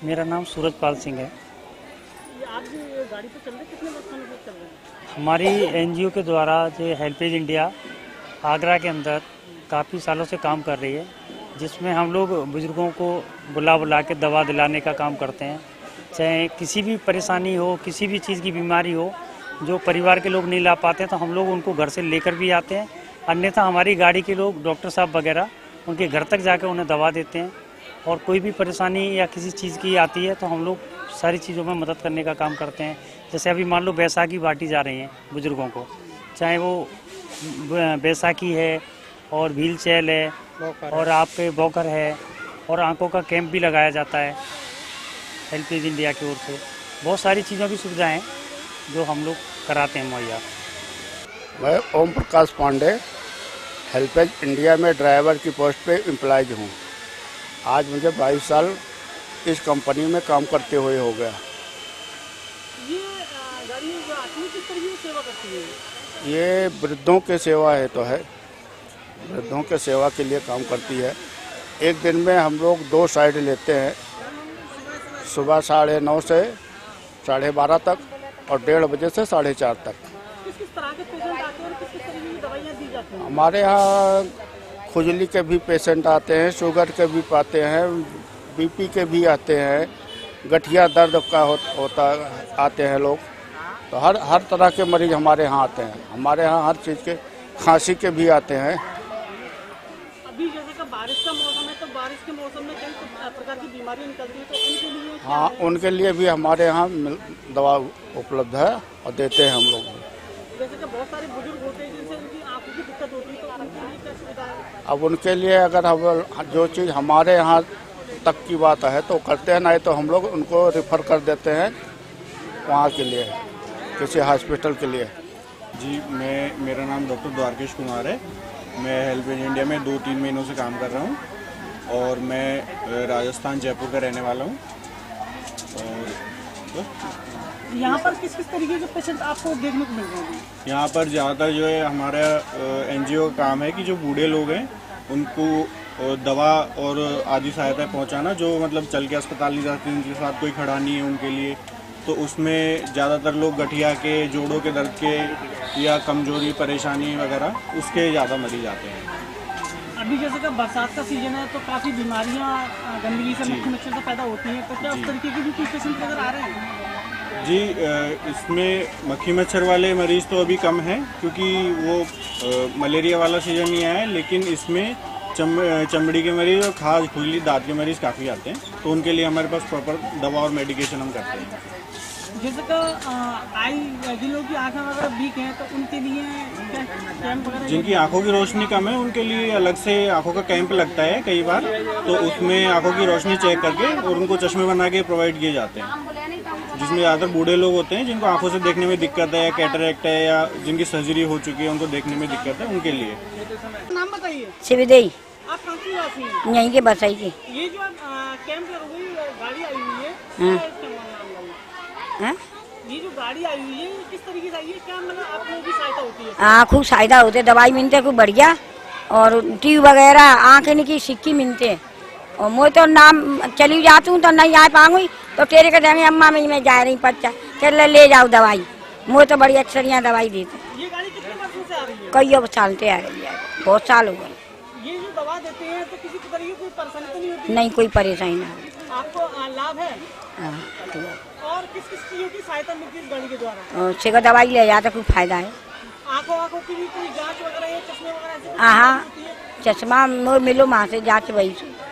मेरा नाम सूरजपाल सिंह है। आप जो गाड़ी पे चल रहे कितने वर्षों से चल रहे हैं? हमारी एनजीओ के द्वारा जो हेल्पेज इंडिया आगरा के अंदर काफ़ी सालों से काम कर रही है, जिसमें हम लोग बुज़ुर्गों को बुला बुला के दवा दिलाने का काम करते हैं। चाहे किसी भी परेशानी हो, किसी भी चीज़ की बीमारी हो, जो परिवार के लोग नहीं ला पाते हैं तो हम लोग उनको घर से लेकर भी आते हैं। अन्यथा हमारी गाड़ी के लोग डॉक्टर साहब वगैरह उनके घर तक जाकर उन्हें दवा देते हैं। और कोई भी परेशानी या किसी चीज़ की आती है तो हम लोग सारी चीज़ों में मदद करने का काम करते हैं। जैसे अभी मान लो बैसाखी बांटी जा रही हैं बुज़ुर्गों को, चाहे वो बैसाखी है और व्हील चेयर है और आपके बॉकर है और आंखों का कैंप भी लगाया जाता है हेल्पेज इंडिया की ओर से। बहुत सारी चीज़ों की सुविधाएं हैं जो हम लोग कराते हैं मुहैया। मैं ओम प्रकाश पांडे हेल्पेज इंडिया में ड्राइवर की पोस्ट पे एम्प्लॉयज हूँ। आज मुझे 22 साल इस कंपनी में काम करते हुए हो गया। ये गाड़ी जो आती है किस तरह की सेवा करती है? ये वृद्धों के सेवा है तो है, वृद्धों के सेवा के लिए काम करती है। एक दिन में हम लोग 2 साइड लेते हैं, सुबह 9:30 से 12:30 तक और 1:30 बजे से 4:30 तक। किस तरह के पेशेंट आते हैं और किस तरह की दवाइयाँ दी जाती हैं? हमारे यहाँ खुजली के भी पेशेंट आते हैं, शुगर के भी पाते हैं, बीपी के भी आते हैं, गठिया दर्द का होता आते हैं लोग। तो हर तरह के मरीज हमारे यहाँ आते हैं। हमारे यहाँ हर चीज़ के, खांसी के भी आते हैं। अभी जैसे कि बारिश का मौसम है तो बारिश के मौसम में कई प्रकार की बीमारियाँ निकलती हैं, तो उनके लिए हाँ, उनके लिए भी हमारे यहाँ दवा उपलब्ध है और देते हैं हम लोग। जैसे कि बहुत सारे बुजुर्ग होते हैं जिनसे उनकी आंखों की दिक्कत होती है, तो उनके लिए क्या सुविधा है? अब उनके लिए अगर हम जो चीज़ हमारे यहाँ तक की बात है तो करते हैं, नहीं तो हम लोग उनको रेफ़र कर देते हैं वहाँ के लिए, किसी हॉस्पिटल के लिए। जी, मेरा नाम डॉक्टर द्वारकेश कुमार है। मैं हेल्पेज इंडिया में 2-3 महीनों से काम कर रहा हूँ और मैं राजस्थान जयपुर का रहने वाला हूँ। और यहाँ पर किस किस तरीके के पेशेंट आपको देखने को मिल रहे हैं? यहाँ पर ज़्यादातर जो है हमारा एनजीओ का काम है कि जो बूढ़े लोग हैं उनको दवा और आदि सहायता पहुँचाना, जो मतलब चल के अस्पताल ले जाते हैं, उनके साथ कोई खड़ा नहीं है उनके लिए। तो उसमें ज़्यादातर लोग गठिया के, जोड़ों के दर्द के या कमजोरी परेशानी वगैरह उसके ज़्यादा मरीज आते हैं। अभी जैसे कि बरसात का सीजन है तो काफ़ी बीमारियाँ गंदगी से, मक्खी मच्छर से पैदा होती हैं, तो क्या उस तरीके के भी कुछ पेशेंट नजर आ रहे हैं? जी, इसमें मक्खी मच्छर वाले मरीज़ तो अभी कम हैं क्योंकि वो मलेरिया वाला सीजन नहीं आया है, लेकिन इसमें चमड़ी के मरीज़ और खास खुजली दांत के मरीज़ काफ़ी आते हैं। तो उनके लिए हमारे पास प्रॉपर दवा और मेडिकेशन हम करते हैं। जैसे कि जिन लोगों की आँखें वगैरह वीक हैं तो उनके लिए कैंप वगैरह, जिनकी आंखों की रोशनी कम है उनके लिए अलग से आंखों का कैंप लगता है कई बार। तो उसमें आंखों की रोशनी चेक करके और उनको चश्मे बना के प्रोवाइड किए जाते हैं, जिसमें ज़्यादातर बूढ़े लोग होते हैं जिनको आंखों से देखने में दिक्कत है या कैटरेक्ट है या जिनकी सर्जरी हो चुकी है, उनको देखने में दिक्कत है, उनके लिए। नाम बताइए। शिवदेई, आप कहाँ की वासी हैं? यहीं के बसाई की। ये जो कैंप लग हुई गाड़ी आई हुई है, हाँ। क्या इसका नाम लगा? हाँ? ये जो गाड़ी आई हुई है ये किस तरीके से आई है? क्या मतलब आप लोगों की सहायता होती है? हाँ, खूब फायदा होते, दवाई मिलते खूब बढ़िया और ट्यूब वगैरह आँखें की सिक्की मिलते। और मैं तो नाम चली जाती हूँ तो नहीं आ पाऊंगी तो तेरे के देंगे अम्मा मैं जा रही बच्चा चल ले जाओ दवाई। मैं तो बड़ी अक्सरियाँ दवाई देते। ये गाड़ी कितने वर्षों से आ रही है? कई साल से आ रही है, बहुत साल हो गए। ये जो दवा देते हैं तो किसी तरह की कोई परेशानी तो नहीं होती? नहीं, कोई परेशानी नहीं। आपको लाभ है? हाँ, और किस किस चीजों की सहायता मिलती है इस गाड़ी के द्वारा? से दवाई ले जाते खूब फायदा है। आँखों की भी कोई जांच वगैरह या चश्मे वगैरह ऐसी कुछ हाँ, होती है? चश्मा मिलो वहाँ से जाँच वही से।